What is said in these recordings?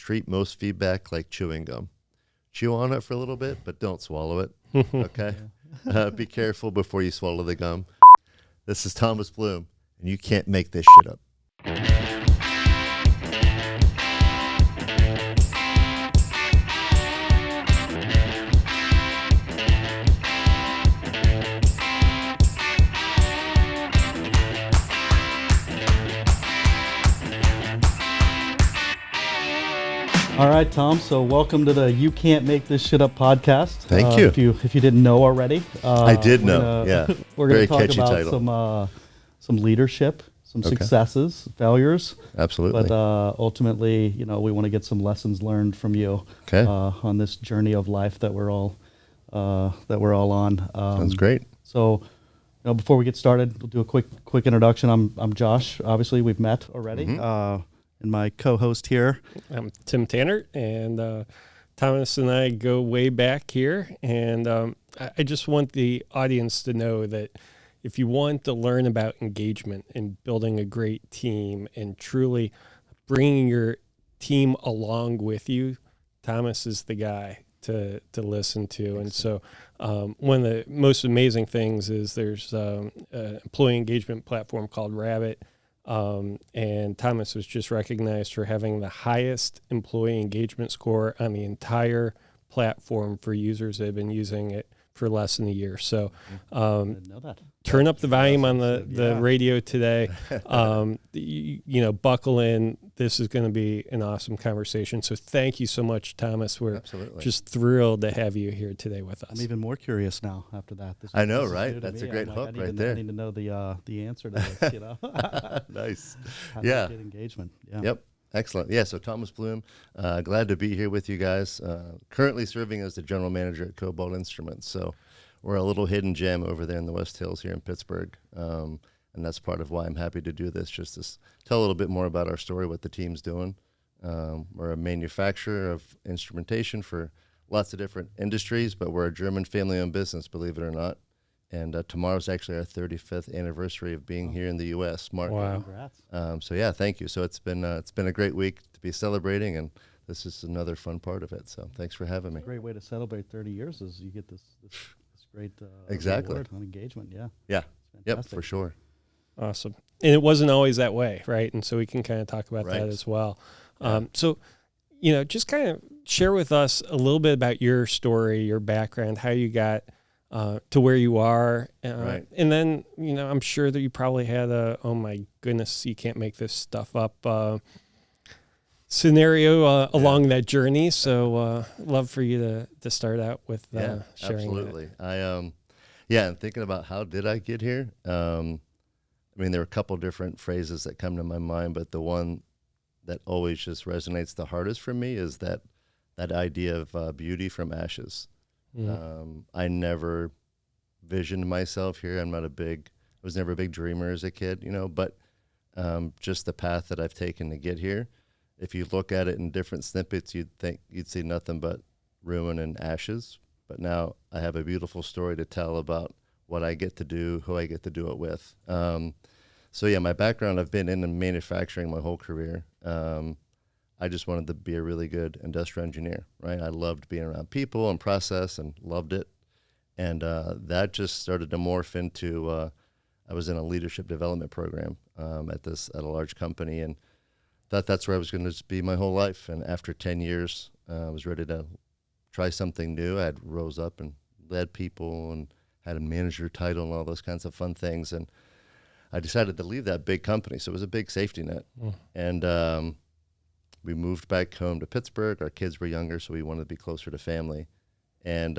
treat most feedback like chewing gum. Chew on it for a little bit, but don't swallow it. Okay? Be careful before you swallow the gum. This is Thomas Bloom, and you can't make this shit up. All right, Tom. So welcome to the You Can't Make This Shit Up podcast. Thank you. If you didn't know already. I did know, yeah. We're going to talk catchy about title. some leadership, some successes, failures. Absolutely. But ultimately, we want to get some lessons learned from you on this journey of life that we're all on. Sounds great. So, before we get started, we'll do a quick introduction. I'm Josh. Obviously, we've met already. Mm-hmm. And my co-host here. I'm Tim Tannert, and Thomas and I go way back here. And I just want the audience to know that if you want to learn about engagement and building a great team and truly bringing your team along with you, Thomas is the guy to listen to. And so one of the most amazing things is there's an employee engagement platform called Rabbit. And Thomas was just recognized for having the highest employee engagement score on the entire platform for users that have been using it for less than a year. So Didn't know that. turn up the volume on the radio today. Buckle in. This is going to be an awesome conversation. So thank you so much, Thomas. We're just thrilled to have you here today with us. I'm even more curious now after that. I know, right? That's a great hook right there. I need to know the answer to this, Nice. How to get engagement. Yeah. Yep. Excellent. Yeah, so Thomas Bloom, glad to be here with you guys. Currently serving as the general manager at Cobalt Instruments. So we're a little hidden gem over there in the West Hills here in Pittsburgh. And that's part of why I'm happy to do this, just to tell a little bit more about our story, what the team's doing. We're a manufacturer of instrumentation for lots of different industries, but we're a German family-owned business, believe it or not. And tomorrow's actually our 35th anniversary of being here in the U.S. Mark. Wow. Congrats. So yeah, thank you. So it's been a great week to be celebrating, and this is another fun part of it. So thanks for having me. A great way to celebrate 30 years is you get this great Exactly. award on engagement. Yeah. Yeah. Yep, for sure. Awesome. And it wasn't always that way, right? And so we can kind of talk about that as well. So, just kind of share with us a little bit about your story, your background, how you got to where you are. Right. And then, I'm sure that you probably had oh my goodness, you can't make this stuff up scenario along that journey. So love for you to start out with sharing absolutely. that. And thinking about how did I get here? There are a couple different phrases that come to my mind, but the one that always just resonates the hardest for me is that idea of beauty from ashes. Mm. I never visioned myself here. I was never a big dreamer as a kid, but just the path that I've taken to get here. If you look at it in different snippets, you'd see nothing but ruin and ashes. But now I have a beautiful story to tell about what I get to do, who I get to do it with. My background, I've been in manufacturing my whole career. I just wanted to be a really good industrial engineer, right? I loved being around people and process and loved it. And that just started to morph into, I was in a leadership development program at a large company, and thought that's where I was going to be my whole life. And after 10 years, I was ready to try something new. I had rose up and led people and had a manager title and all those kinds of fun things. And I decided to leave that big company. So it was a big safety net. Mm. And we moved back home to Pittsburgh. Our kids were younger, so we wanted to be closer to family. And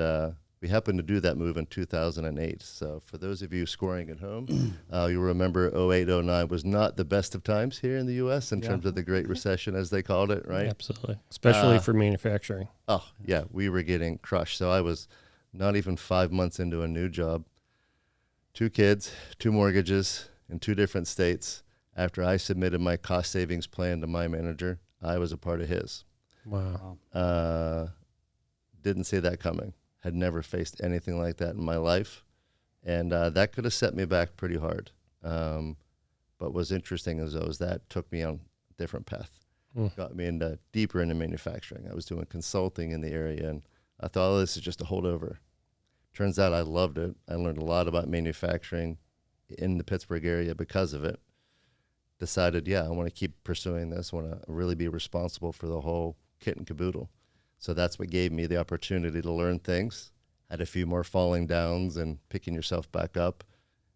we happened to do that move in 2008. So for those of you scoring at home, you'll remember 08, 09 was not the best of times here in the U.S. in terms of the Great Recession, as they called it, right? Absolutely. Especially for manufacturing. Oh, yeah. We were getting crushed. So I was not even 5 months into a new job. 2 kids, 2 mortgages in 2 different states. After I submitted my cost savings plan to my manager, I was a part of his. Wow. Didn't see that coming. Had never faced anything like that in my life. And that could have set me back pretty hard. But what's interesting is that took me on a different path. got me into deeper into manufacturing. I was doing consulting in the area, and I thought, oh, this is just a holdover. Turns out I loved it. I learned a lot about manufacturing in the Pittsburgh area because of it. Decided, I want to keep pursuing this. I want to really be responsible for the whole kit and caboodle. So that's what gave me the opportunity to learn things. Had a few more falling downs and picking yourself back up.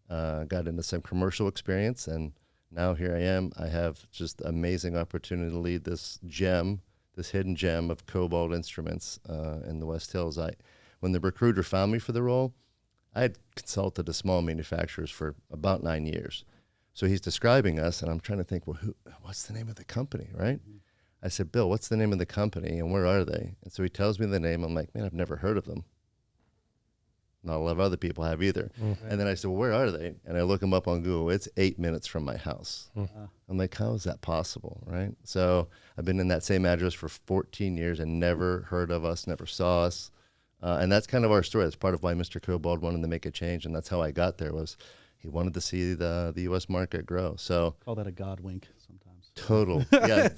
Got into some commercial experience, and now here I am. I have just amazing opportunity to lead this hidden gem of Cobalt Instruments in the West Hills. When the recruiter found me for the role, I had consulted to small manufacturers for about 9 years. So he's describing us, and I'm trying to think, well, what's the name of the company, right? Mm-hmm. I said, Bill, what's the name of the company, and where are they? And so he tells me the name. I'm like, man, I've never heard of them. Not a lot of other people have either. Mm-hmm. And then I said, well, where are they? And I look them up on Google. It's 8 minutes from my house. Mm-hmm. I'm like, how is that possible, right? So I've been in that same address for 14 years and never heard of us, never saw us. And that's kind of our story. That's part of why Mr. Cobalt wanted to make a change, and that's how I got there. Was he wanted to see the U.S. market grow. So call that a God wink sometimes. Total,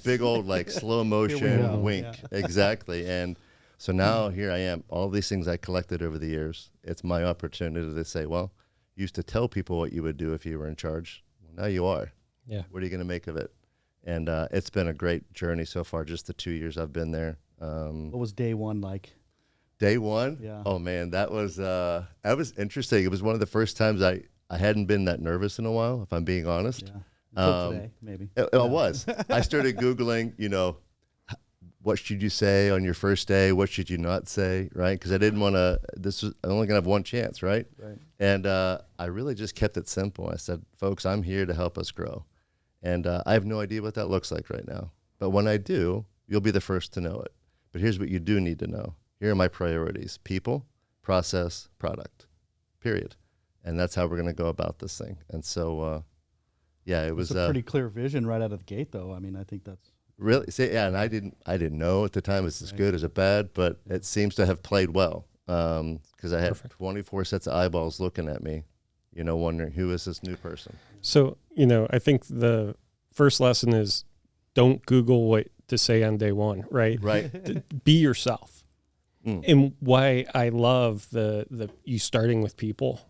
big old like slow motion wink, exactly. And so now here I am. All these things I collected over the years. It's my opportunity to say, well, you used to tell people what you would do if you were in charge. Well, now you are. Yeah. What are you going to make of it? And it's been a great journey so far. Just the 2 years I've been there. What was day one like? Day one? Yeah. Oh man, that was interesting. It was one of the first times I hadn't been that nervous in a while, if I'm being honest. Yeah. Until today, maybe. It was. I started Googling, what should you say on your first day? What should you not say, right? Because I didn't want to, I'm only going to have one chance, right? Right. And I really just kept it simple. I said, folks, I'm here to help us grow. And I have no idea what that looks like right now. But when I do, you'll be the first to know it. But here's what you do need to know. Here are my priorities: people, process, product, period. And that's how we're going to go about this thing. And so, it was a pretty clear vision right out of the gate, though. I mean, I think that's really, and I didn't know at the time it's as good as it bad, but it seems to have played well because I had 24 sets of eyeballs looking at me, wondering who is this new person. So, I think the first lesson is don't Google what to say on day one, right? Right. Be yourself. And why I love the you starting with people,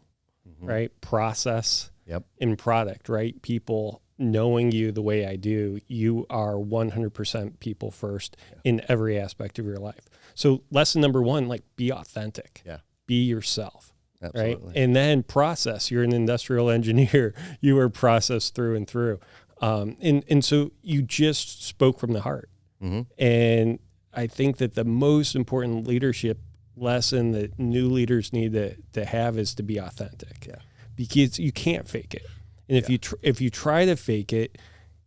right? Process and product, right? People knowing you the way I do, you are 100% people first in every aspect of your life. So lesson number one, be authentic. Yeah. Be yourself. Absolutely. Right? And then process. You're an industrial engineer. You are processed through and through. And so you just spoke from the heart. Mm-hmm. And I think that the most important leadership lesson that new leaders need to have is to be authentic. Yeah. Because you can't fake it. And if you try to fake it,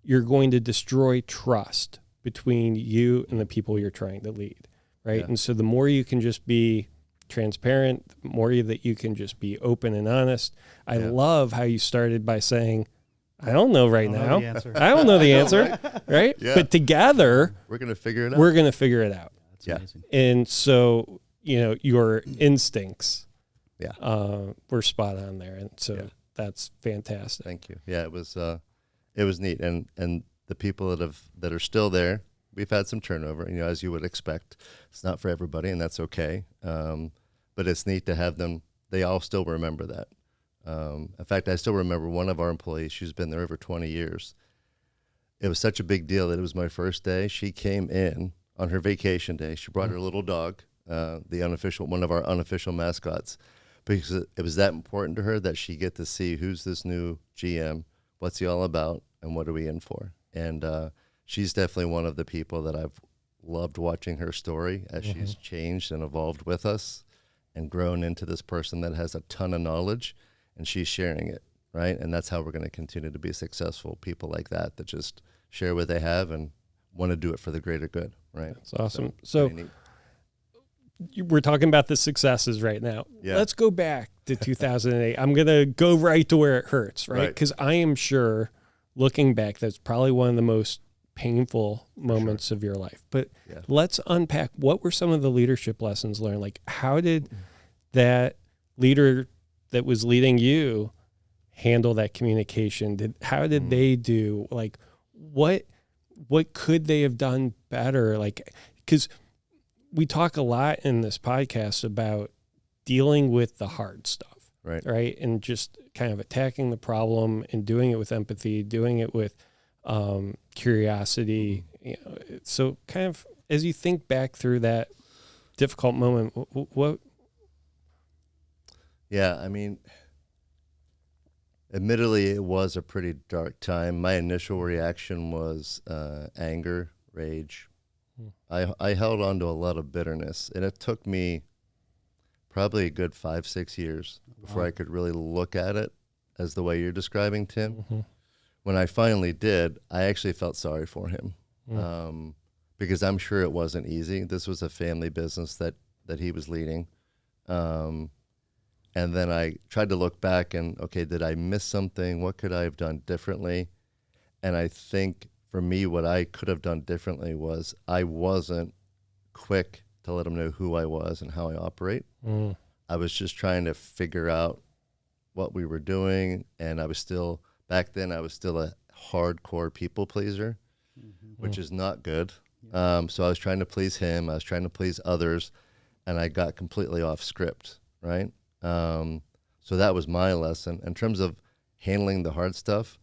you're going to destroy trust between you and the people you're trying to lead, right? Yeah. And so the more you can just be transparent, the more that you can just be open and honest. I love how you started by saying, I don't know right now. I don't know the answer, right? Yeah. But together, we're going to figure it out. That's amazing. And so, your instincts were spot on there. And so that's fantastic. Thank you. Yeah, it was neat. And the people that are still there, we've had some turnover, as you would expect. It's not for everybody, and that's okay. But it's neat to have them. They all still remember that. In fact, I still remember one of our employees. She's been there over 20 years. It was such a big deal that it was my first day. She came in on her vacation day. She brought her little dog, one of our unofficial mascots, because it was that important to her that she get to see who's this new GM, what's he all about, and what are we in for. And she's definitely one of the people that I've loved watching her story as she's changed and evolved with us and grown into this person that has a ton of knowledge, and she's sharing it, right? And that's how we're going to continue to be successful, people like that just share what they have and want to do it for the greater good, right? That's awesome. So we're talking about the successes right now. Yeah. Let's go back to 2008. I'm going to go right to where it hurts, right? Because I am sure, looking back, that's probably one of the most painful moments of your life. But let's unpack, what were some of the leadership lessons learned? How did that leader that was leading you handle that communication? How did they do? what could they have done better? Like, because we talk a lot in this podcast about dealing with the hard stuff, right? And just kind of attacking the problem and doing it with empathy, doing it with curiosity. You know, so kind of as you think back through that difficult moment, what? Yeah, I mean, admittedly, it was a pretty dark time. My initial reaction was anger, rage. I held on to a lot of bitterness, and it took me probably a good 5-6 years before I could really look at it as the way you're describing, Tim. Mm-hmm. When I finally did, I actually felt sorry for him, because I'm sure it wasn't easy. This was a family business that he was leading. And then I tried to look back and, okay, did I miss something? What could I have done differently? And I think for me, what I could have done differently was I wasn't quick to let him know who I was and how I operate. I was just trying to figure out what we were doing. And I was still, back then, I was still a hardcore people pleaser, which is not good. So I was trying to please him. I was trying to please others, and I got completely off script, right? So that was my lesson. In terms of handling the hard stuff,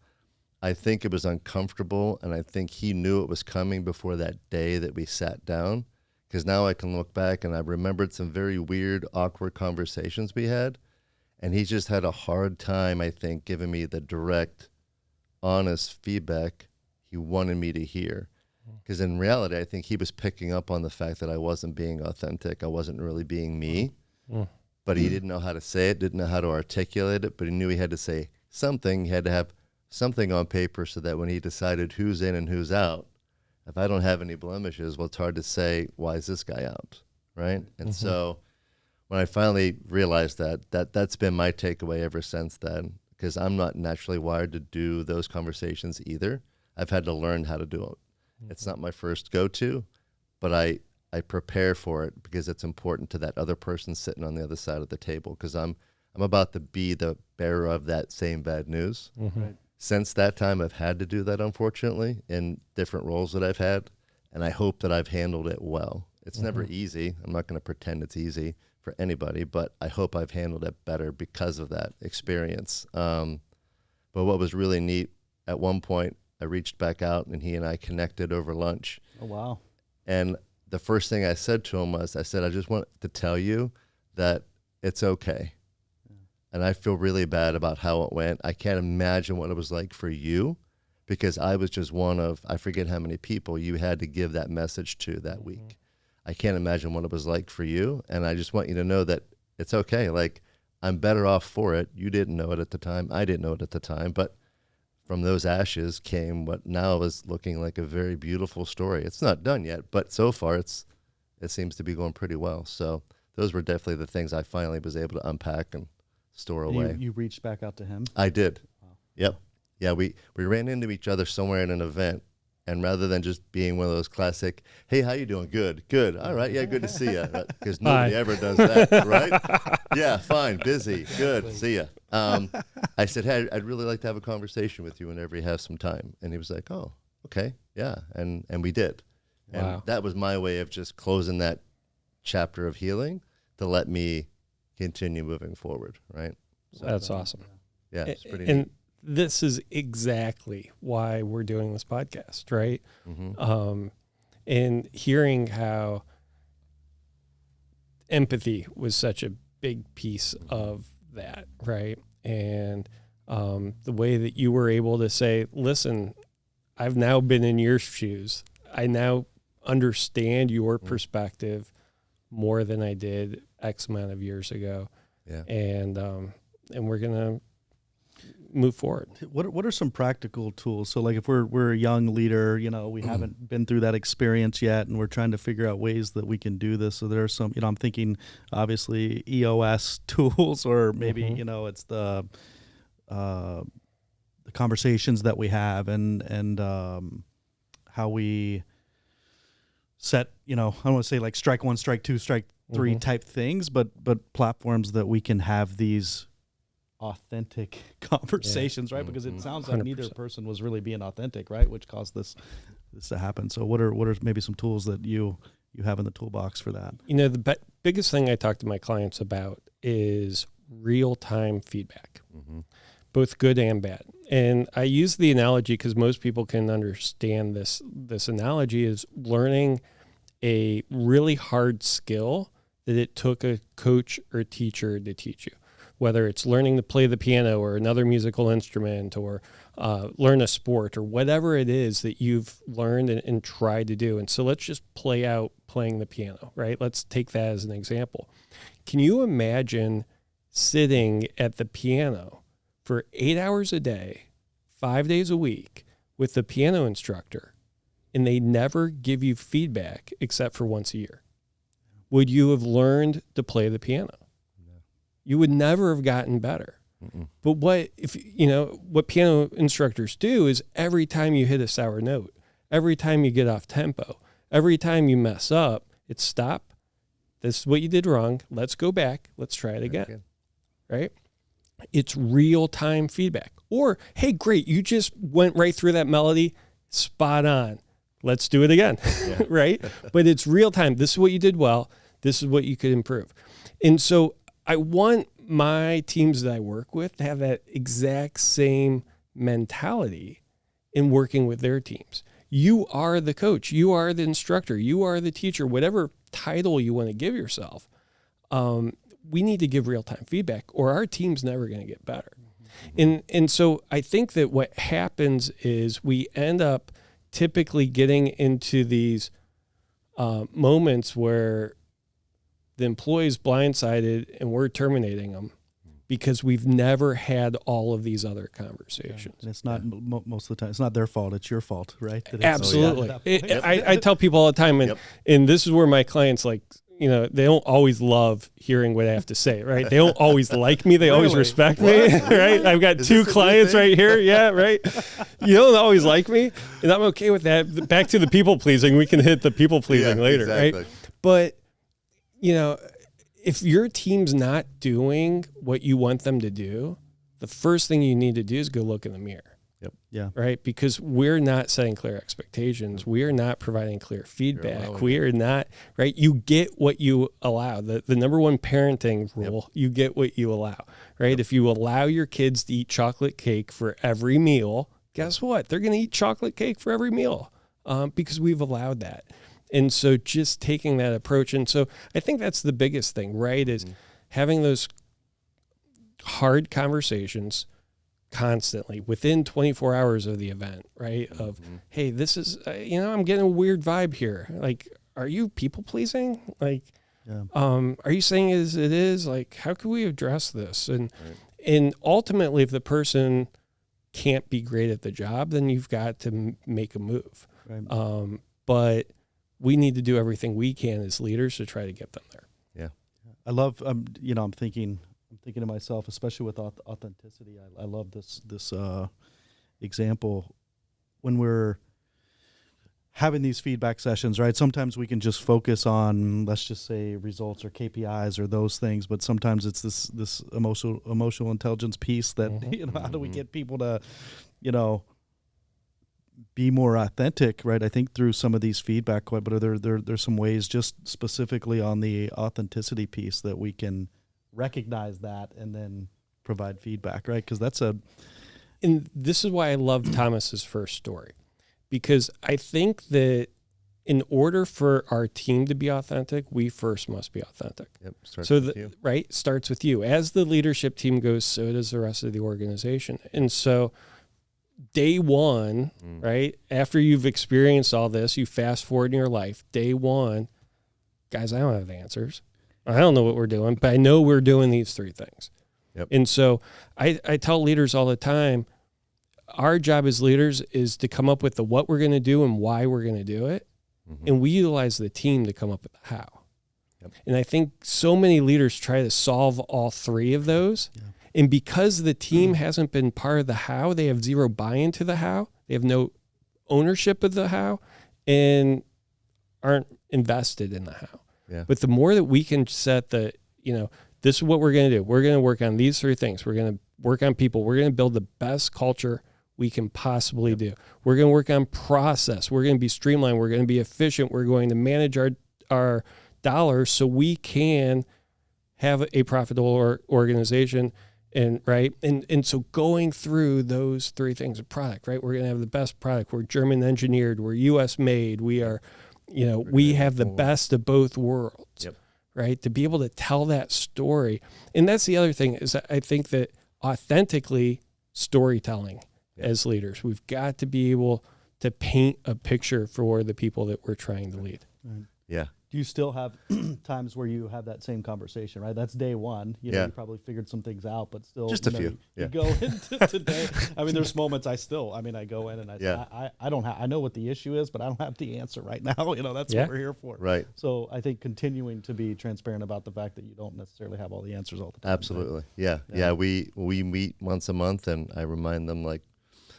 I think it was uncomfortable, and I think he knew it was coming before that day that we sat down, because now I can look back and I remembered some very weird, awkward conversations we had, and he just had a hard time, I think, giving me the direct, honest feedback he wanted me to hear. Because in reality, I think he was picking up on the fact that I wasn't being authentic. I wasn't really being me. But he didn't know how to say it, didn't know how to articulate it, but he knew he had to say something. He had to have something on paper so that when he decided who's in and who's out, if I don't have any blemishes, well, it's hard to say, why is this guy out, right? And so when I finally realized that's been my takeaway ever since then, because I'm not naturally wired to do those conversations either. I've had to learn how to do it. It's not my first go-to, but I prepare for it because it's important to that other person sitting on the other side of the table, because I'm about to be the bearer of that same bad news. Right. Since that time, I've had to do that, unfortunately, in different roles that I've had, and I hope that I've handled it well. It's never easy. I'm not going to pretend it's easy for anybody, but I hope I've handled it better because of that experience. But what was really neat, at one point, I reached back out, and he and I connected over lunch. Oh, wow. And the first thing I said to him was, I said, I just want to tell you that it's okay. And I feel really bad about how it went. I can't imagine what it was like for you, because I was just one of, I forget how many people you had to give that message to that week. I can't imagine what it was like for you. And I just want you to know that it's okay. Like, I'm better off for it. You didn't know it at the time. I didn't know it at the time. But from those ashes came what now is looking like a very beautiful story. It's not done yet, but so far it seems to be going pretty well. So those were definitely the things I finally was able to unpack and store away. You reached back out to him? I did. Wow. Yep. Yeah, we ran into each other somewhere at an event, and rather than just being one of those classic, hey, how you doing? Good. All right. Yeah, good to see you. Because nobody ever does that, right? Yeah, fine. Busy. Good. See ya. I said, hey, I'd really like to have a conversation with you whenever you have some time. And he was like, oh, okay. Yeah. And we did. And that was my way of just closing that chapter of healing to let me continue moving forward, right? So that's awesome. Yeah, it's pretty and neat. This is exactly why we're doing this podcast, right? And hearing how empathy was such a big piece of that, right? And the way that you were able to say, listen, I've now been in your shoes. I now understand your perspective more than I did X amount of years ago. Yeah. And we're going to move forward. What are some practical tools? So like if we're a young leader, we haven't been through that experience yet, and we're trying to figure out ways that we can do this. So there are some, I'm thinking obviously EOS tools, or maybe, it's the conversations that we have and how we set, I don't want to say like strike one, strike two, strike three type things, but platforms that we can have these authentic conversations, right? Because it sounds like 100%. neither person was really being authentic, right? Which caused this this to happen. So what are maybe some tools that you have in the toolbox for that? You know, the biggest thing I talk to my clients about is real-time feedback, both good and bad. And I use the analogy because most people can understand this analogy is learning a really hard skill that it took a coach or teacher to teach you, whether it's learning to play the piano or another musical instrument or learn a sport or whatever it is that you've learned and tried to do. And so let's just play out playing the piano, right? Let's take that as an example. Can you imagine sitting at the piano for 8 hours a day, 5 days a week with the piano instructor, and they never give you feedback except for once a year? Would you have learned to play the piano? No. You would never have gotten better. But what piano instructors do is every time you hit a sour note, every time you get off tempo, every time you mess up, it's stop. This is what you did wrong. Let's go back. Let's try it again. Right? It's real-time feedback. Or, hey, great, you just went right through that melody, spot on. Let's do it again, right? But it's real-time. This is what you did well. This is what you could improve. And so I want my teams that I work with to have that exact same mentality in working with their teams. You are the coach. You are the instructor. You are the teacher, whatever title you want to give yourself. We need to give real-time feedback or our team's never going to get better. And so I think that what happens is we end up typically getting into these moments where the employee's blindsided and we're terminating them because we've never had all of these other conversations. And it's not most of the time. It's not their fault. It's your fault, right? Absolutely. I tell people all the time, and this is where my clients they don't always love hearing what I have to say, right? They don't always like me. They always respect me, right? I've got 2 clients right here. Yeah, right. You don't always like me, and I'm okay with that. Back to the people pleasing. We can hit the people pleasing later, exactly. Right? But, if your team's not doing what you want them to do, the first thing you need to do is go look in the mirror. Yep. Yeah. Right. Because we're not setting clear expectations. We are not providing clear feedback. We are not, right. You get what you allow. The number one parenting rule, you get what you allow, right? If you allow your kids to eat chocolate cake for every meal, guess what? They're going to eat chocolate cake for every meal because we've allowed that. And so just taking that approach. And so I think that's the biggest thing, right? Is having those hard conversations constantly within 24 hours of the event, right? Of, hey, this is, I'm getting a weird vibe here. Like, are you people pleasing? Like, are you saying as it is? Like, how can we address this? And ultimately, if the person can't be great at the job, then you've got to make a move. Right. But we need to do everything we can as leaders to try to get them there. Yeah. I love, I'm thinking to myself, especially with authenticity. I love this example when we're having these feedback sessions, right? Sometimes we can just focus on, let's just say, results or KPIs or those things, but sometimes it's this emotional intelligence piece that how do we get people to be more authentic, right? I think through some of these feedback, but are there's some ways just specifically on the authenticity piece that we can recognize that and then provide feedback, right? Because and this is why I love Thomas's first story, because I think that in order for our team to be authentic, we first must be authentic. Yep. Starts with you. As the leadership team goes, so does the rest of the organization. And so day one, right, after you've experienced all this, you fast forward in your life, day one, guys, I don't have the answers. I don't know what we're doing, but I know we're doing these 3 things. Yep. And so I tell leaders all the time, our job as leaders is to come up with the what we're going to do and why we're going to do it. And we utilize the team to come up with the how. Yep. And I think so many leaders try to solve all 3 of those. Yeah. And because the team hasn't been part of the how, they have zero buy-in to the how. They have no ownership of the how and aren't invested in the how. Yeah. But the more that we can set this is what we're going to do. We're going to work on these 3 things. We're going to work on people. We're going to build the best culture we can possibly do. We're going to work on process. We're going to be streamlined. We're going to be efficient. We're going to manage our dollars so we can have a profitable organization. And right. And so going through those three things, a product, right? We're going to have the best product. We're German engineered. We're US made. We are, we have the best of both worlds, right? To be able to tell that story. And that's the other thing is I think that authentically storytelling as leaders, we've got to be able to paint a picture for the people that we're trying to lead. Right. Yeah. Do you still have times where you have that same conversation, right? That's day one. You probably figured some things out, but still. Just a few. You go into today. I mean, there's moments I go in and I know what the issue is, but I don't have the answer right now. That's what we're here for. Right. So I think continuing to be transparent about the fact that you don't necessarily have all the answers all the time. Absolutely. Right? Yeah. We meet once a month, and I remind them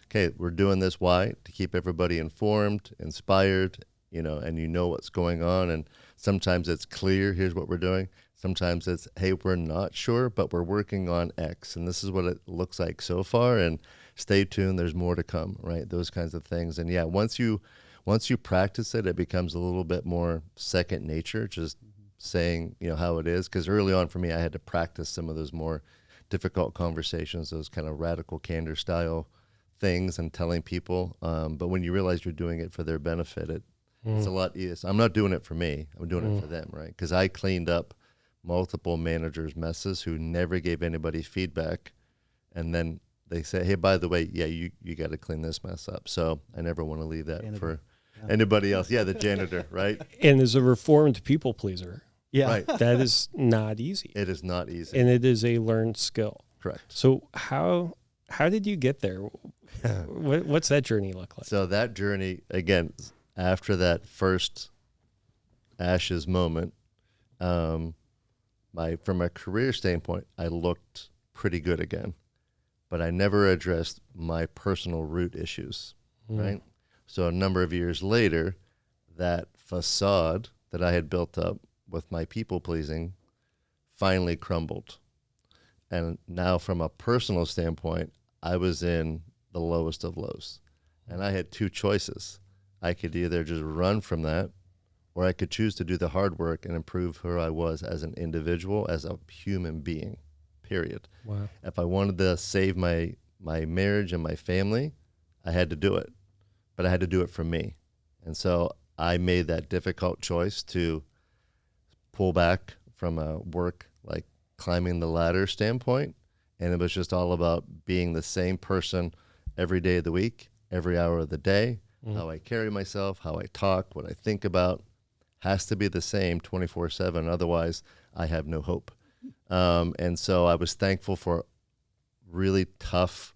okay, we're doing this. Why? To keep everybody informed, inspired, and what's going on. And sometimes it's clear, here's what we're doing. Sometimes it's, hey, we're not sure, but we're working on X, and this is what it looks like so far, and stay tuned, there's more to come, right? Those kinds of things. And once you practice it, it becomes a little bit more second nature, just saying, how it is. Because early on for me, I had to practice some of those more difficult conversations, those kind of radical candor style things and telling people. But when you realize you're doing it for their benefit, it's a lot easier. I'm not doing it for me. I'm doing it for them, right? Because I cleaned up multiple managers' messes who never gave anybody feedback. And then they say, hey, by the way, you got to clean this mess up. So I never want to leave that for anybody else. Yeah, the janitor, right? And as a reformed people pleaser, right. That is not easy. It is not easy. And it is a learned skill. Correct. So how did you get there? What's that journey look like? So that journey, again, after that first ashes moment, from a career standpoint, I looked pretty good again, but I never addressed my personal root issues, right? So a number of years later, that facade that I had built up with my people pleasing finally crumbled. And now from a personal standpoint, I was in the lowest of lows, and I had two choices. I could either just run from that, or I could choose to do the hard work and improve who I was as an individual, as a human being, period. Wow. If I wanted to save my marriage and my family, I had to do it, but I had to do it for me. And so I made that difficult choice to pull back from a work, like climbing the ladder standpoint. And it was just all about being the same person every day of the week, every hour of the day. How I carry myself, how I talk, what I think about has to be the same 24/7. Otherwise, I have no hope. And so I was thankful for really tough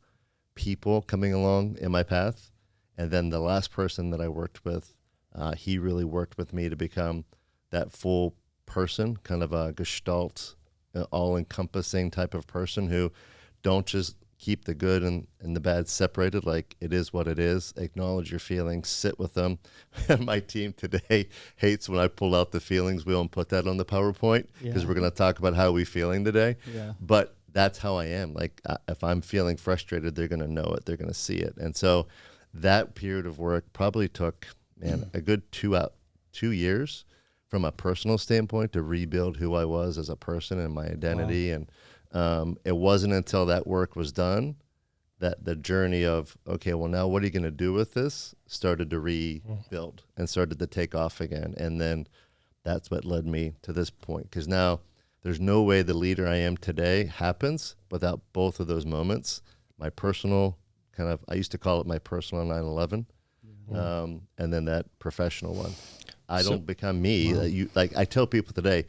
people coming along in my path. And then the last person that I worked with, he really worked with me to become that full person, kind of a gestalt, all-encompassing type of person who don't just keep the good and the bad separated, like it is what it is. Acknowledge your feelings, sit with them. My team today hates when I pull out the feelings wheel and put that on the PowerPoint, because we're going to talk about how we're feeling today. Yeah. But that's how I am. Like if I'm feeling frustrated, they're going to know it. They're going to see it. And so that period of work probably took, a good 2 years from a personal standpoint to rebuild who I was as a person and my identity. Wow. And it wasn't until that work was done that the journey of, okay, well, now what are you going to do with this started to rebuild and started to take off again. And then that's what led me to this point, because now there's no way the leader I am today happens without both of those moments. My personal I used to call it my personal 9/11, and then that professional one. I don't become me. Wow. I tell people today,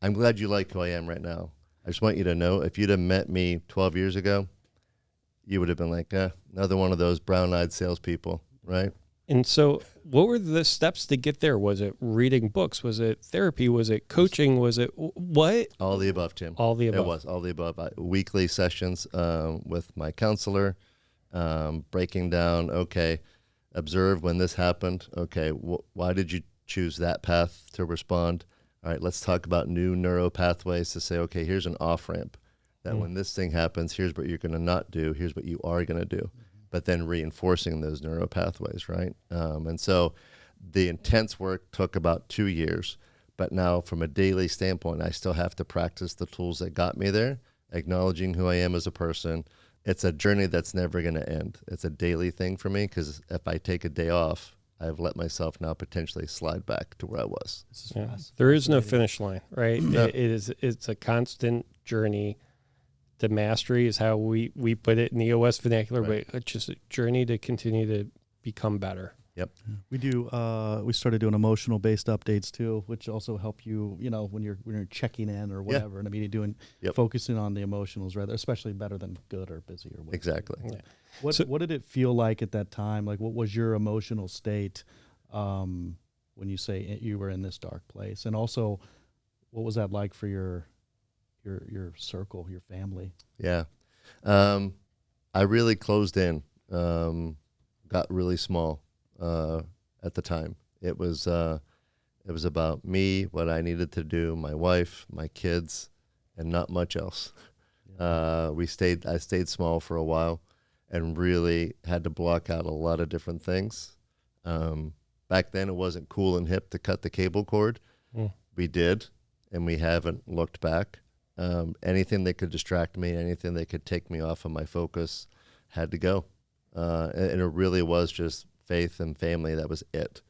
I'm glad you like who I am right now. I just want you to know, if you'd have met me 12 years ago, you would have been like, another one of those brown-eyed salespeople, right? And so what were the steps to get there? Was it reading books? Was it therapy? Was it coaching? Was it what? All the above, Tim. All the above. It was all the above. Weekly sessions with my counselor, breaking down, okay, observe when this happened. Okay, why did you choose that path to respond? All right, let's talk about new neuro pathways to say, okay, here's an off-ramp that when this thing happens, here's what you're going to not do. Here's what you are going to do. but then reinforcing those neural pathways, right? And so the intense work took about 2 years, but now from a daily standpoint, I still have to practice the tools that got me there, acknowledging who I am as a person. It's a journey that's never going to end. It's a daily thing for me, because if I take a day off, I've let myself now potentially slide back to where I was. Yeah. There is no finish line, right? No. It's a constant journey. The mastery is how we put it in the EOS vernacular, Right. but it's just a journey to continue to become better. Yep. We do. We started doing emotional based updates too, which also help you. When you're checking in or whatever, and I mean, you're doing focusing on the emotionals rather, especially better than good or busy or whatever. Exactly. Yeah. What did it feel like at that time? Like, what was your emotional state when you say you were in this dark place, and also, what was that like for your circle, your family? Yeah. I really closed in, got really small at the time. It was about me, what I needed to do, my wife, my kids, and not much else. I stayed small for a while and really had to block out a lot of different things. Back then it wasn't cool and hip to cut the cable cord. We did, and we haven't looked back. Anything that could distract me, anything that could take me off of my focus had to go. And it really was just faith and family. That was it.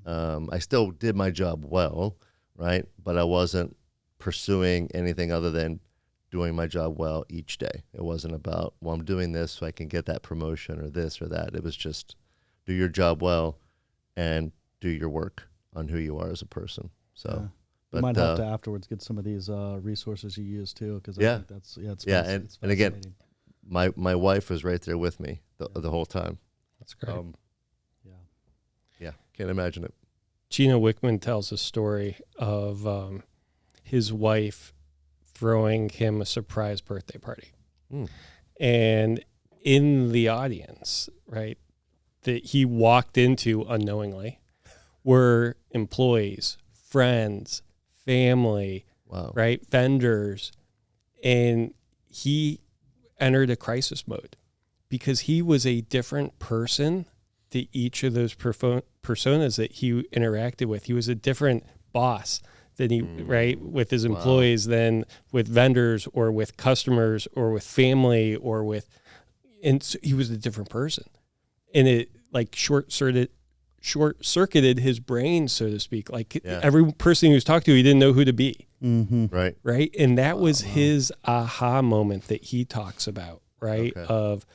I still did my job well, right? But I wasn't pursuing anything other than doing my job well each day. It wasn't about, well, I'm doing this so I can get that promotion or this or that. It was just do your job well and do your work on who you are as a person. So. You might have to afterwards get some of these resources you use too, because I think that's it's and again, my wife was right there with me the whole time. That's great. Can't imagine it. Gino Wickman tells a story of his wife throwing him a surprise birthday party, and in the audience, right, that he walked into unknowingly were employees, friends, family, right, vendors, and he entered a crisis mode because he was a different person to each of those personas that he interacted with. He was a different boss than he, right, with his employees than with vendors or with customers or with family or with, and so he was a different person, and it like short-circuited his brain, so to speak. Like every person he was talking to, he didn't know who to be. Right. Right. And that was his aha moment that he talks about, right? Okay. Of,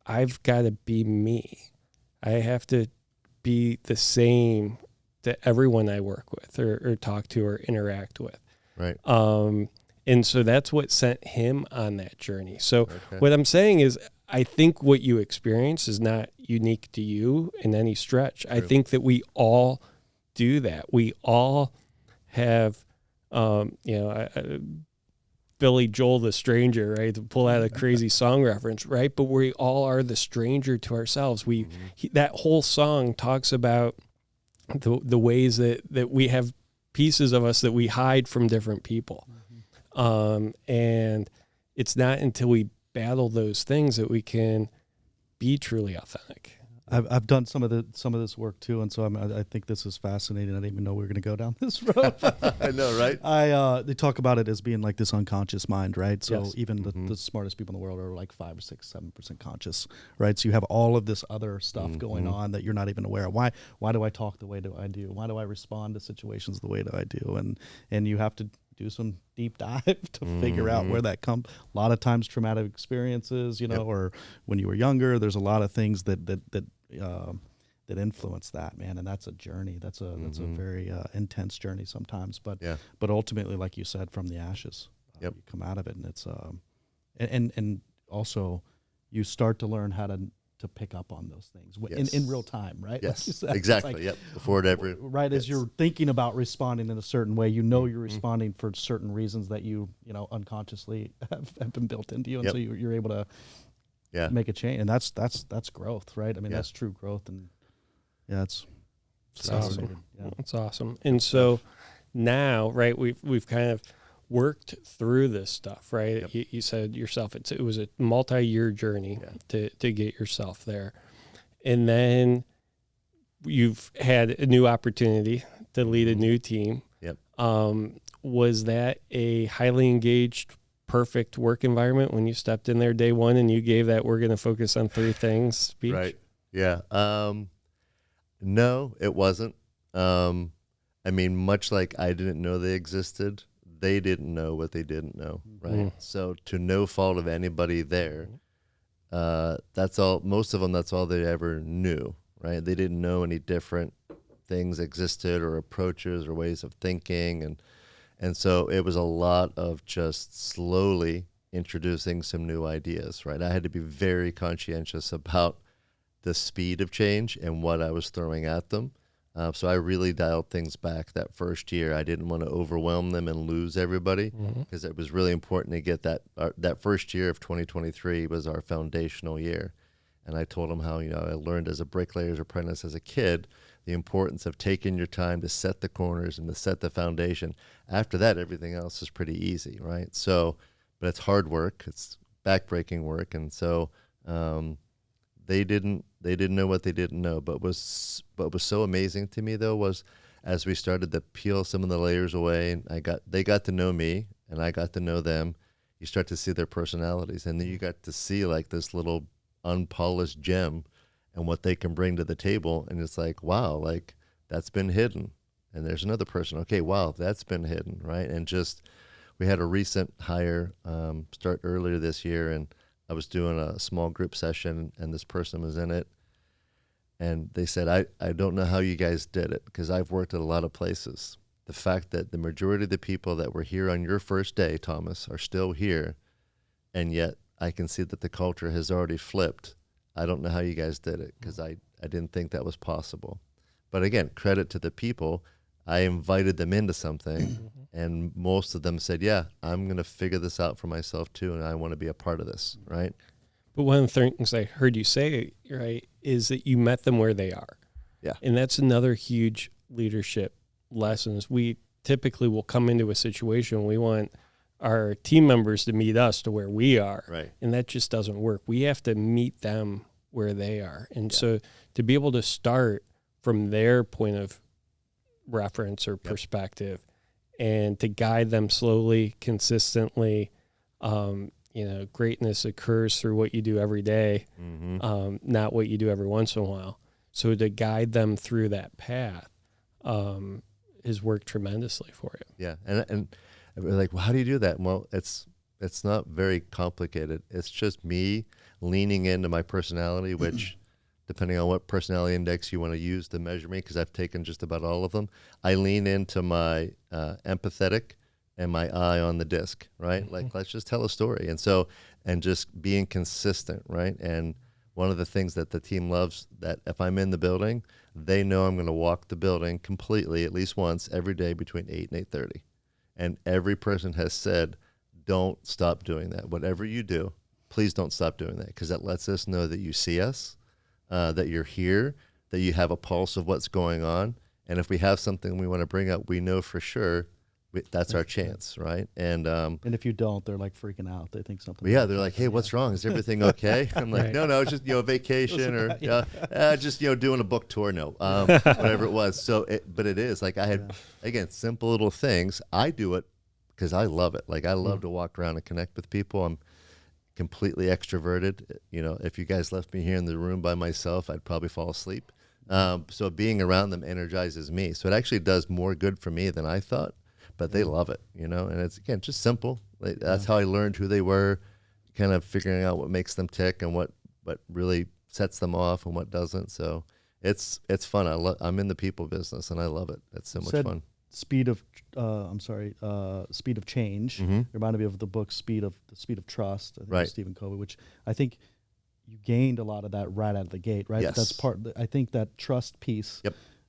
I've got to be me. I have to be the same to everyone I work with or talk to or interact with. Right. And so that's what sent him on that journey. So what I'm saying is, I think what you experience is not unique to you in any stretch. True. I think that we all do that. We all have, Billy Joel the Stranger, right? To pull out a crazy song reference, right? But we all are the stranger to ourselves. That whole song talks about the ways that we have pieces of us that we hide from different people. And it's not until we battle those things that we can be truly authentic. I've done some of this work too, and so I think this is fascinating. I didn't even know we were going to go down this road. I know, right? They talk about it as being like this unconscious mind, right? So even Mm-hmm. the smartest people in the world are like 5 or 6, 7% conscious, right? So you have all of this other stuff going on that you're not even aware of. Why do I talk the way do I do? Why do I respond to situations the way do I do? And you have to do some deep dive to figure out where that comes. A lot of times traumatic experiences, or when you were younger, there's a lot of things that influence that, man. And that's a journey. That's a very intense journey sometimes, but ultimately, like you said, from the ashes, you come out of it, and it's, and also you start to learn how to pick up on those things in real time, right? Yes, like you said, exactly. Before it ever as you're thinking about responding in a certain way, you're responding for certain reasons that you unconsciously have been built into you, and so you're able to make a change, and that's growth, right? I mean, that's true growth, and it's awesome. Yeah. It's awesome. And so now, right, we've kind of worked through this stuff, right? Yep. You said yourself, it was a multi-year journey to get yourself there. And then you've had a new opportunity to lead a new team. Yep. Was that a highly engaged, perfect work environment when you stepped in there day one and you gave that "we're going to focus on 3 things" speech? Right. Yeah. No, it wasn't. I mean, much like I didn't know they existed, they didn't know what they didn't know, right? So to no fault of anybody there, that's all, most of them, that's all they ever knew, right? They didn't know any different things existed or approaches or ways of thinking. And so it was a lot of just slowly introducing some new ideas, right? I had to be very conscientious about the speed of change and what I was throwing at them. So I really dialed things back that first year. I didn't want to overwhelm them and lose everybody, because it was really important to get that first year of 2023 was our foundational year. And I told them how, I learned as a bricklayer's apprentice as a kid, the importance of taking your time to set the corners and to set the foundation. After that, everything else is pretty easy, right? So, but it's hard work. It's backbreaking work. And so, they didn't know what they didn't know. But what was so amazing to me though was, as we started to peel some of the layers away, and they got to know me and I got to know them, you start to see their personalities, and then you got to see like this little unpolished gem and what they can bring to the table. And it's like, wow, like that's been hidden. And there's another person. Okay, wow, that's been hidden, right? And just, we had a recent hire start earlier this year, and I was doing a small group session, and this person was in it. And they said, I don't know how you guys did it, because I've worked at a lot of places. The fact that the majority of the people that were here on your first day, Thomas, are still here, and yet I can see that the culture has already flipped. I don't know how you guys did it, because I didn't think that was possible. But again, credit to the people. I invited them into something, and most of them said, yeah, I'm going to figure this out for myself too, and I want to be a part of this, right? But one of the things I heard you say, right, is that you met them where they are. Yeah. And that's another huge leadership lessons. We typically will come into a situation, we want our team members to meet us to where we are. Right. And that just doesn't work. We have to meet them where they are. And so to be able to start from their point of reference or perspective and to guide them slowly, consistently, greatness occurs through what you do every day, not what you do every once in a while. So to guide them through that path has worked tremendously for you. Yeah. And we're like, well, how do you do that? Well, it's not very complicated. It's just me leaning into my personality, which depending on what personality index you want to use to measure me, because I've taken just about all of them, I lean into my empathetic and my eye on the disc, right? Like, let's just tell a story. And so, and just being consistent, right? And one of the things that the team loves, that if I'm in the building, they know I'm going to walk the building completely at least once every day between 8 and 8:30. And every person has said, don't stop doing that. Whatever you do, please don't stop doing that, because that lets us know that you see us, that you're here, that you have a pulse of what's going on. And if we have something we want to bring up, we know for sure that's our chance, right? And if you don't, they're like freaking out. They think something. Yeah, they're like, hey, what's wrong? Is everything okay? I'm like, no, it's just, vacation or just, doing a book tour. No, whatever it was. So, but it is like I had, again, simple little things. I do it because I love it. Like I love to walk around and connect with people. I'm completely extroverted. If you guys left me here in the room by myself, I'd probably fall asleep. So being around them energizes me. So it actually does more good for me than I thought. But they love it, and it's, again, just simple. That's how I learned who they were, kind of figuring out what makes them tick and what really sets them off and what doesn't. So it's fun. I'm in the people business and I love it. It's so much fun. Speed of change. Reminded me of the book Speed of Trust. I think right. Stephen Covey, which I think you gained a lot of that right out of the gate. Right. Yes. That's part. I think that trust piece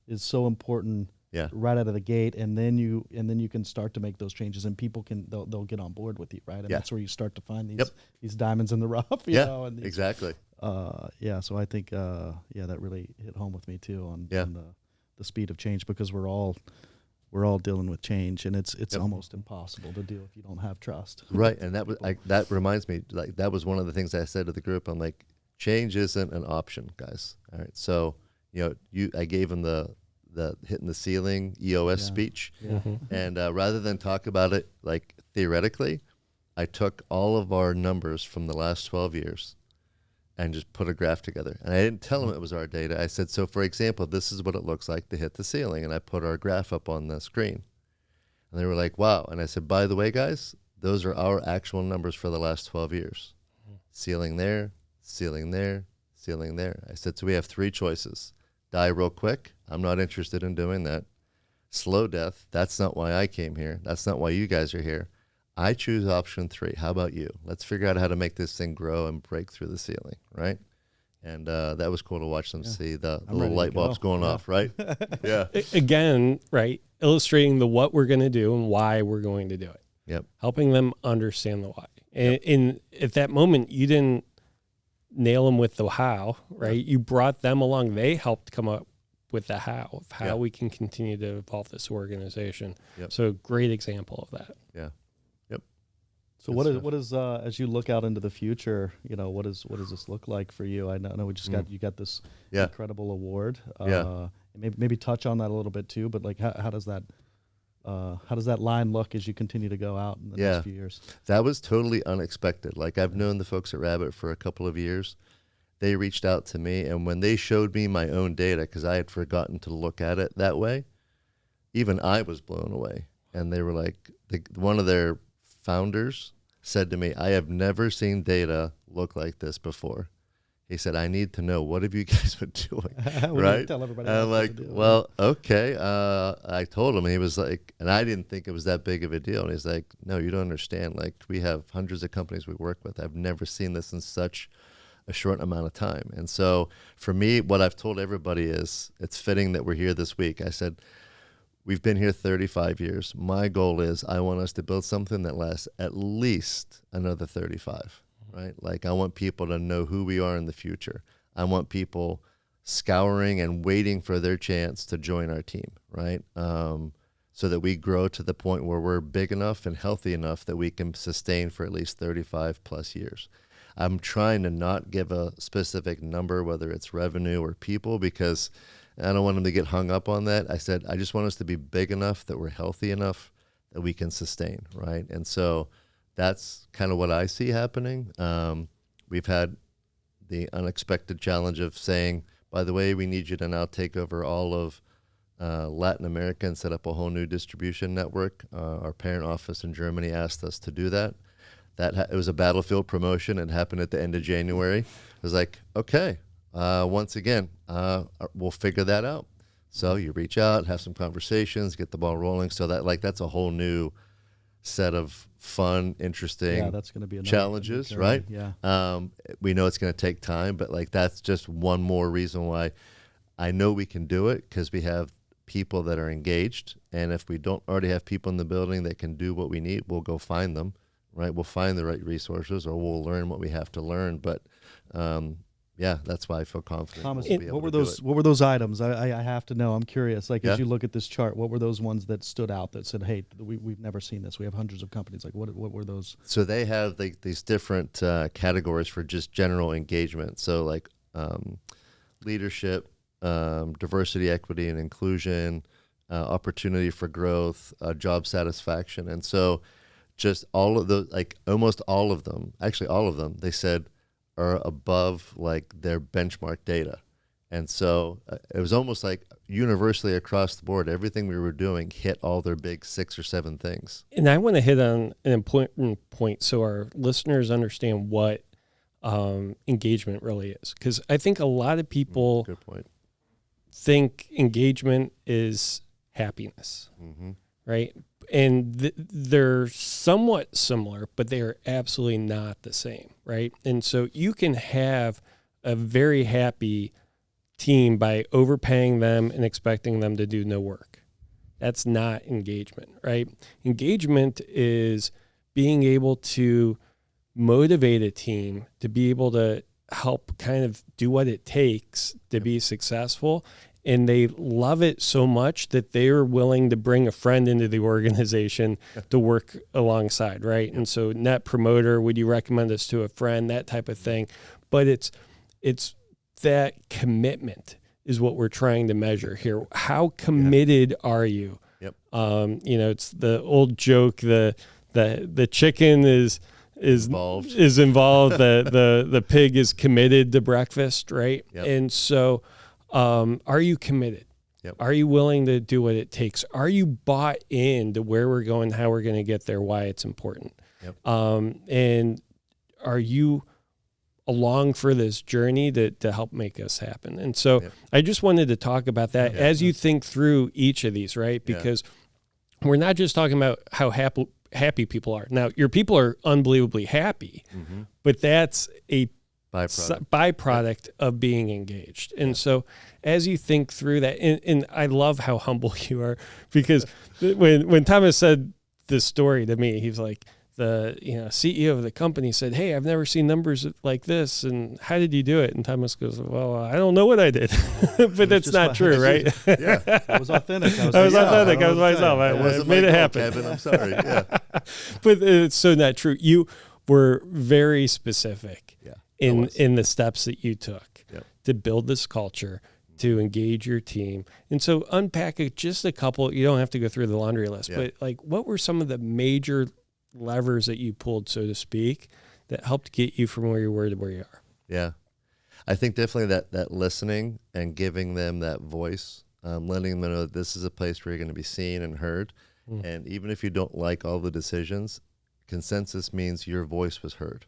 is so important. Yeah. Right out of the gate, and then you can start to make those changes, and people they'll get on board with you, right? And that's where you start to find these diamonds in the rough. You know, and exactly. So I think that really hit home with me too on the speed of change, because we're all we're all dealing with change, and it's almost impossible to do if you don't have trust. Right, and that reminds me, like that was one of the things I said to the group. I'm like, change isn't an option, guys. All right, so I gave them the hitting the ceiling EOS speech, and rather than talk about it like theoretically, I took all of our numbers from the last 12 years and just put a graph together. And I didn't tell them it was our data. I said, so for example, this is what it looks like to hit the ceiling. And I put our graph up on the screen. And they were like, wow. And I said, by the way, guys, those are our actual numbers for the last 12 years. Ceiling there, ceiling there, ceiling there. I said, so we have 3 choices. Die real quick. I'm not interested in doing that. Slow death. That's not why I came here. That's not why you guys are here. I choose option 3. How about you? Let's figure out how to make this thing grow and break through the ceiling, right? And that was cool to watch them see the little light bulbs going off, right? Yeah. Again, right, illustrating the what we're going to do and why we're going to do it. Yep. Helping them understand the why. And at that moment, you didn't nail them with the how, right? You brought them along. They helped come up with the how of how we can continue to evolve this organization. Yep. So great example of that. Yeah. So what is as you look out into the future, what does this look like for you? I know we just you got this incredible award. Maybe touch on that a little bit too, but like how does that line look as you continue to go out in the next few years? That was totally unexpected. Like I've known the folks at Rabbit for a couple of years. They reached out to me, and when they showed me my own data, because I had forgotten to look at it that way, even I was blown away. And they were like, one of their founders said to me, I have never seen data look like this before. He said, I need to know, what have you guys been doing? Right? Tell everybody and I'm like, well, okay. I told him, and he was like, and I didn't think it was that big of a deal. And he's like, no, you don't understand. Like, we have hundreds of companies we work with. I've never seen this in such a short amount of time. And so for me, what I've told everybody is, it's fitting that we're here this week. I said, we've been here 35 years. My goal is I want us to build something that lasts at least another 35, right? Like I want people to know who we are in the future. I want people scouring and waiting for their chance to join our team, right? So that we grow to the point where we're big enough and healthy enough that we can sustain for at least 35 plus years. I'm trying to not give a specific number, whether it's revenue or people, because I don't want them to get hung up on that. I said, I just want us to be big enough that we're healthy enough that we can sustain, right? And so that's kind of what I see happening. We've had the unexpected challenge of saying, by the way, we need you to now take over all of Latin America and set up a whole new distribution network. Our parent office in Germany asked us to do that. It was a battlefield promotion. It happened at the end of January. It was like, okay. Once again, we'll figure that out. So you reach out, have some conversations, get the ball rolling. So that's a whole new set of fun, interesting that's going to be challenges, right? Yeah. We know it's going to take time, but that's just one more reason why I know we can do it, because we have people that are engaged. And if we don't already have people in the building that can do what we need, we'll go find them, right? We'll find the right resources, or we'll learn what we have to learn. But that's why I feel confident. Thomas, what were those items? I have to know. I'm curious. Like as you look at this chart, what were those ones that stood out that said, "Hey, we've never seen this. We have hundreds of companies." Like what were those? So they have these different categories for just general engagement. So like leadership, diversity, equity, and inclusion, opportunity for growth, job satisfaction, and so just all of those, like almost all of them, actually all of them, they said, are above like their benchmark data. And so it was almost like universally across the board, everything we were doing hit all their big 6 or 7 things. And I want to hit on an important point so our listeners understand what engagement really is. Because I think a lot of people Good point. think engagement is happiness, right? And they're somewhat similar, but they are absolutely not the same, right? And so you can have a very happy team by overpaying them and expecting them to do no work. That's not engagement, right? Engagement is being able to motivate a team to be able to help kind of do what it takes to be successful and they love it so much that they're willing to bring a friend into the organization to work alongside, right? And so net promoter, would you recommend us to a friend, that type of thing. But it's that commitment is what we're trying to measure here. How committed are you? Yep. It's the old joke, the chicken is Involved. the pig is committed to breakfast, right? Yep. And so are you committed? Yep. Are you willing to do what it takes? Are you bought into where we're going, how we're going to get there, why it's important? Yep. And are you along for this journey to help make us happen? And so I just wanted to talk about that as you think through each of these, right? Because we're not just talking about how happy people are. Now, your people are unbelievably happy, but that's a byproduct of being engaged. And so as you think through that, and I love how humble you are, because when Thomas said this story to me, he's like, the CEO of the company said, "Hey, I've never seen numbers like this, and how did you do it?" And Thomas goes, "Well, I don't know what I did," but that's not true, right? It was authentic. I was authentic. I was myself. I made it happen. Kevin, I'm sorry. Yeah, but it's so not true. You were very specific in the steps that you took to build this culture, to engage your team. And so unpack it, just a couple. You don't have to go through the laundry list, but like, what were some of the major levers that you pulled, so to speak, that helped get you from where you were to where you are? Yeah. I think definitely that listening and giving them that voice, letting them know that this is a place where you're going to be seen and heard. And even if you don't like all the decisions, consensus means your voice was heard.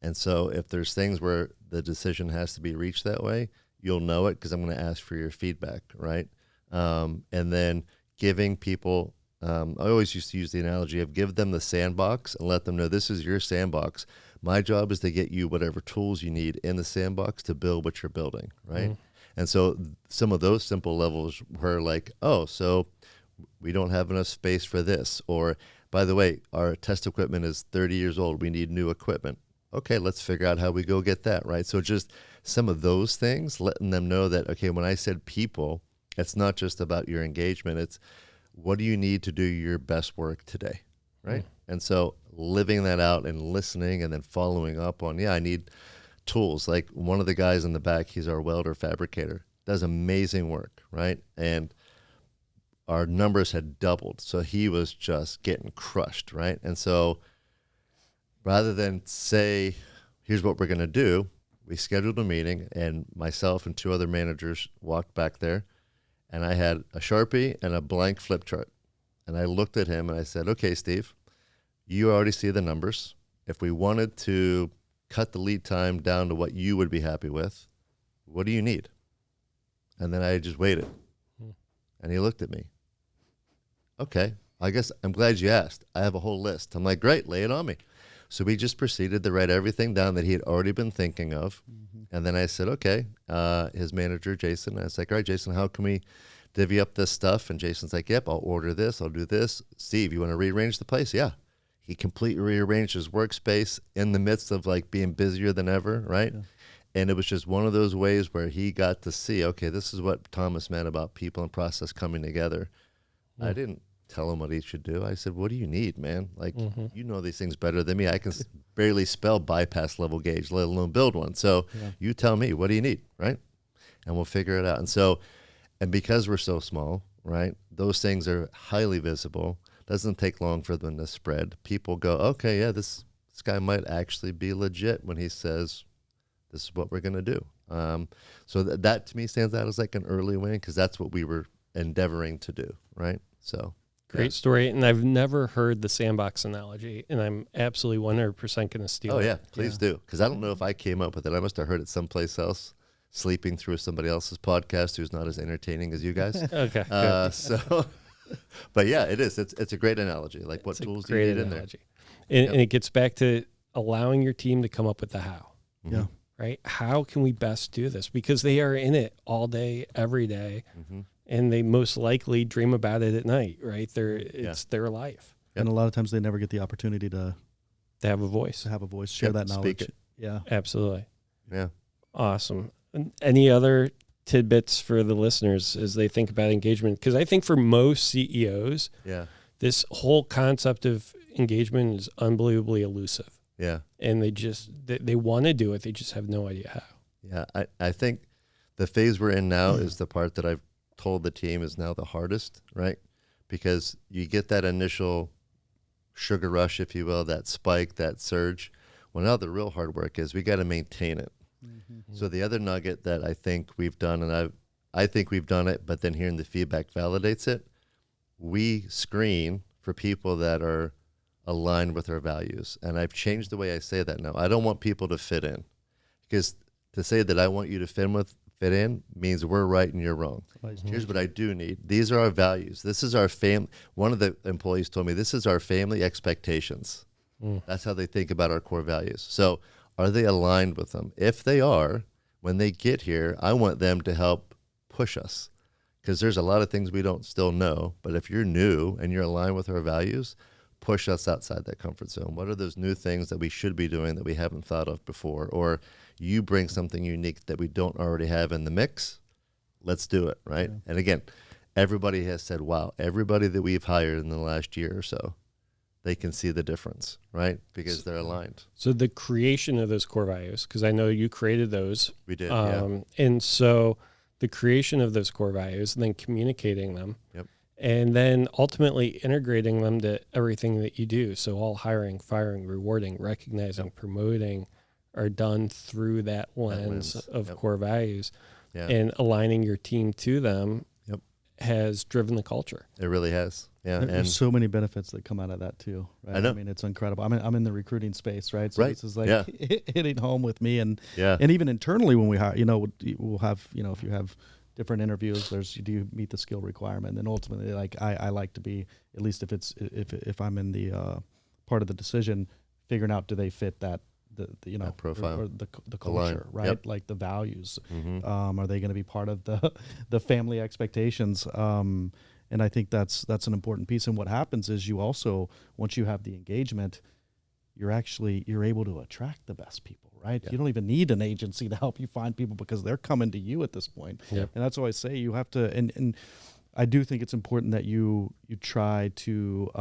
And so if there's things where the decision has to be reached that way, you'll know it because I'm going to ask for your feedback, right? And then giving people, I always used to use the analogy of give them the sandbox and let them know this is your sandbox. My job is to get you whatever tools you need in the sandbox to build what you're building, right? And so some of those simple levels were like, oh, so we don't have enough space for this. Or, by the way, our test equipment is 30 years old. We need new equipment. Okay, let's figure out how we go get that, right? So just some of those things, letting them know that, okay, when I said people, it's not just about your engagement. It's what do you need to do your best work today, right? And so living that out and listening and then following up on, I need tools. Like one of the guys in the back, he's our welder fabricator, does amazing work, right? And our numbers had doubled. So he was just getting crushed, right? And so rather than say, here's what we're going to do, we scheduled a meeting, and myself and two other managers walked back there, and I had a Sharpie and a blank flip chart. And I looked at him and I said, okay, Steve, you already see the numbers. If we wanted to cut the lead time down to what you would be happy with, what do you need? And then I just waited. And he looked at me. Okay, I guess I'm glad you asked. I have a whole list. I'm like, great, lay it on me. So we just proceeded to write everything down that he had already been thinking of. And then I said, okay, his manager, Jason, I was like, all right, Jason, how can we divvy up this stuff? And Jason's like, yep, I'll order this. I'll do this. Steve, you want to rearrange the place? Yeah. He completely rearranged his workspace in the midst of like being busier than ever, right? Yeah. And it was just one of those ways where he got to see, okay, this is what Thomas meant about people and process coming together. I didn't tell him what he should do. I said, what do you need, man? Like, you know these things better than me. I can barely spell bypass level gauge, let alone build one. So you tell me, what do you need, right? And we'll figure it out. And so, and because we're so small, right, those things are highly visible. Doesn't take long for them to spread. People go, okay, yeah, this guy might actually be legit when he says, this is what we're going to do. So that to me stands out as like an early win, because that's what we were endeavoring to do, right? So great story. And I've never heard the sandbox analogy, and I'm absolutely 100% going to steal it. Oh, yeah, please do. Because I don't know if I came up with it. I must have heard it someplace else, sleeping through somebody else's podcast who's not as entertaining as you guys. Okay. So, but yeah, it is. It's a great analogy. Like, what tools do you need analogy in there? And it gets back to allowing your team to come up with the how. Yeah. Right? How can we best do this? Because they are in it all day, every day. And they most likely dream about it at night, right? It's their life. And a lot of times they never get the opportunity to have a voice. Share that knowledge. Speak it. Yeah. Absolutely. Yeah. Awesome. Any other tidbits for the listeners as they think about engagement? Because I think for most CEOs, Yeah. this whole concept of engagement is unbelievably elusive. Yeah. And they want to do it. They just have no idea how. Yeah. I think the phase we're in now is the part that I've told the team is now the hardest, right? Because you get that initial sugar rush, if you will, that spike, that surge. Well, now the real hard work is we got to maintain it. So the other nugget that I think we've done, and I think we've done it, but then hearing the feedback validates it, we screen for people that are aligned with our values. And I've changed the way I say that now. I don't want people to fit in, because to say that I want you to fit in means we're right and you're wrong. Here's what I do need. These are our values. This is our family. One of the employees told me this is our family expectations. That's how they think about our core values. So are they aligned with them? If they are, when they get here, I want them to help push us, because there's a lot of things we don't still know. But if you're new and you're aligned with our values, push us outside that comfort zone. What are those new things that we should be doing that we haven't thought of before? Or you bring something unique that we don't already have in the mix. Let's do it, right? Yeah. And again, everybody has said, wow, everybody that we've hired in the last year or so, they can see the difference, right? Because they're aligned. So the creation of those core values, because I know you created those. We did, yeah. And so the creation of those core values and then communicating them. Yep. And then ultimately integrating them to everything that you do. So all hiring, firing, rewarding, recognizing, promoting are done through that lens of core values. Yeah. And aligning your team to them has driven the culture. It really has. Yeah. There's so many benefits that come out of that too, right? I know. I mean, it's incredible. I'm in the recruiting space, right? So this is like hitting home with me, and even internally when we hire, we'll have, if you have different interviews, do you meet the skill requirement? And ultimately, like I like to be, at least if I'm in the part of the decision, figuring out, do they fit that, that profile or the culture, right? Yep. Like the values. Are they going to be part of the family expectations? And I think that's an important piece. And what happens is you also, once you have the engagement, you're able to attract the best people, right? You don't even need an agency to help you find people, because they're coming to you at this point. And that's why I say you have to, and I do think it's important that you try to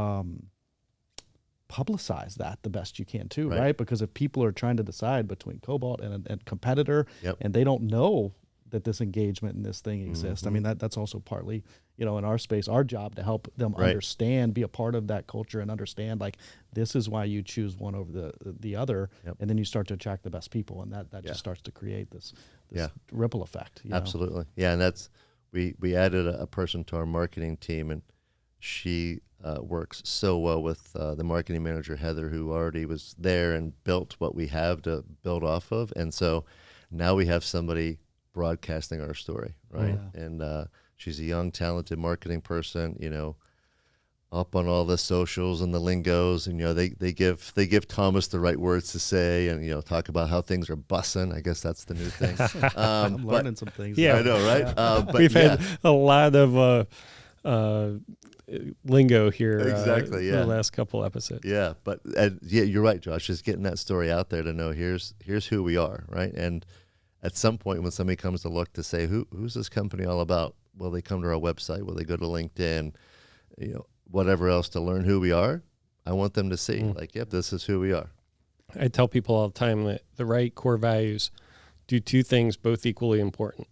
publicize that the best you can too, right? Because if people are trying to decide between Cobalt and a competitor, and they don't know that this engagement and this thing exists, I mean, that's also partly, in our space, our job to help them understand, be a part of that culture and understand, like, this is why you choose one over the other. And then you start to attract the best people, and that just starts to create this ripple effect. Absolutely. Yeah. And that's, we added a person to our marketing team, and she works so well with the marketing manager, Heather, who already was there and built what we have to build off of. And so now we have somebody broadcasting our story, right? And she's a young, talented marketing person, up on all the socials and the lingos, and they give Thomas the right words to say, and talk about how things are bussing. I guess that's the new thing. I'm learning some things. Yeah, I know, right? But we've had a lot of lingo here exactly the last couple episodes. But you're right, Josh, just getting that story out there to know here's who we are, right? And at some point when somebody comes to look to say who's this company all about, will they come to our website, will they go to LinkedIn, whatever else, to learn who we are? I want them to see this is who we are. I tell people all the time that the right core values do two things both equally important,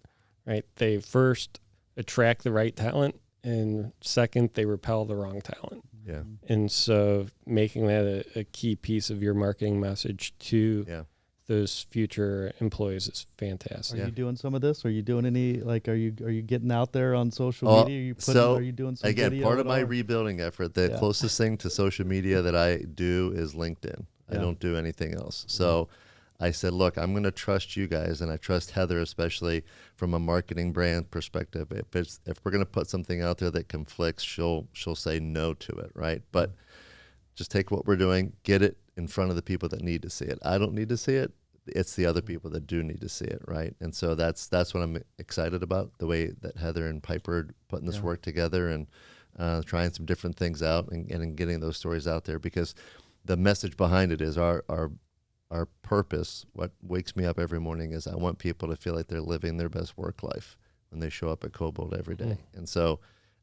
right? They first attract the right talent, and second, they repel the wrong talent. Yeah. And so making that a key piece of your marketing message to those future employees is fantastic. Are you doing some of this? Are you doing any, are you getting out there on social media? Are you doing some again, video part of my rebuilding effort, the closest thing to social media that I do is LinkedIn. I don't do anything else. So I said, look, I'm going to trust you guys, and I trust Heather, especially from a marketing brand perspective. If we're going to put something out there that conflicts, she'll say no to it, right? But just take what we're doing, get it in front of the people that need to see it. I don't need to see it. It's the other people that do need to see it, right? And so that's what I'm excited about, the way that Heather and Piper are putting this work together, and trying some different things out, and getting those stories out there, because the message behind it is our purpose. What wakes me up every morning is I want people to feel like they're living their best work life. when they show up at Cobalt every day. And so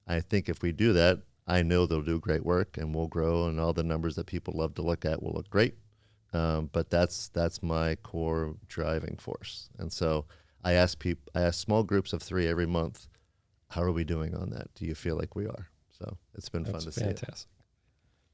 I think if we do that, I know they'll do great work and we'll grow, and all the numbers that people love to look at will look great. But that's my core driving force. And so I ask small groups of 3 every month, how are we doing on that? Do you feel like we are? So it's been fun to see it. Fantastic.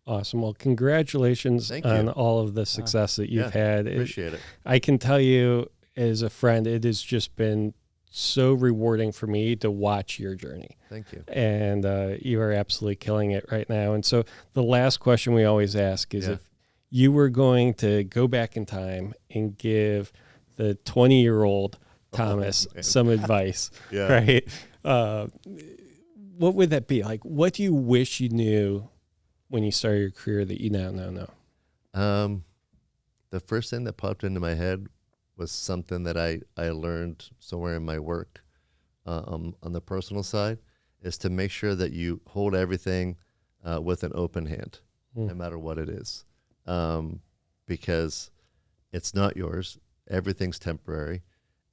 Awesome. Well, congratulations on all of the success that you've had. Appreciate it. I can tell you as a friend, it has just been so rewarding for me to watch your journey. Thank you. And you are absolutely killing it right now. And so the last question we always ask is if you were going to go back in time and give the 20-year-old Thomas some advice, right? What would that be? Like, what do you wish you knew when you started your career that you now know? The first thing that popped into my head was something that I learned somewhere in my work on the personal side, is to make sure that you hold everything with an open hand, no matter what it is, because it's not yours. Everything's temporary.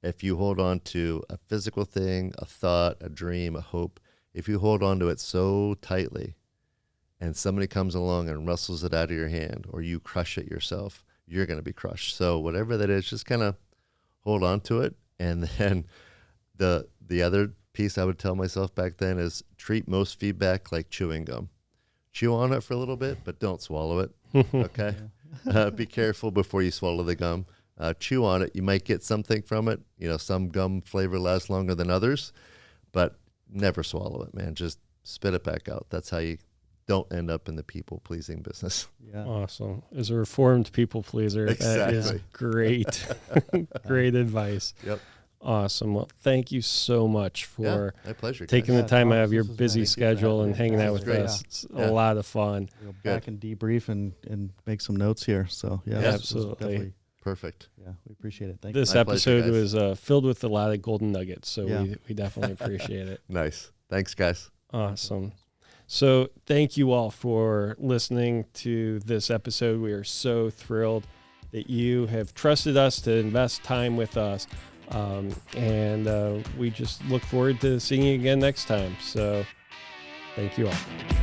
If you hold on to a physical thing, a thought, a dream, a hope, if you hold on to it so tightly and somebody comes along and wrestles it out of your hand, or you crush it yourself, you're going to be crushed. So whatever that is, just kind of hold on to it. And then the other piece I would tell myself back then is treat most feedback like chewing gum. Chew on it for a little bit, but don't swallow it. Okay. Be careful before you swallow the gum. Chew on it. You might get something from it. You know, some gum flavor lasts longer than others, but never swallow it, man. Just spit it back out. That's how you don't end up in the people-pleasing business. Yeah. Awesome. As a reformed people pleaser, that is great. Great advice. Yep. Awesome. Well, thank you so much for my pleasure, taking guys. the time Thomas, out of your this was busy great. schedule and hanging out with great. us. It's a lot of fun. We'll go back and debrief and make some notes here. So Yeah, this was absolutely. definitely- Perfect. Yeah, we appreciate it. Thank This My pleasure, episode guys. was filled with a lot of golden nuggets, so Yeah. we definitely appreciate it. Nice. Thanks, guys. Awesome. So thank you all for listening to this episode. We are so thrilled that you have trusted us to invest time with us. And we just look forward to seeing you again next time. So thank you all.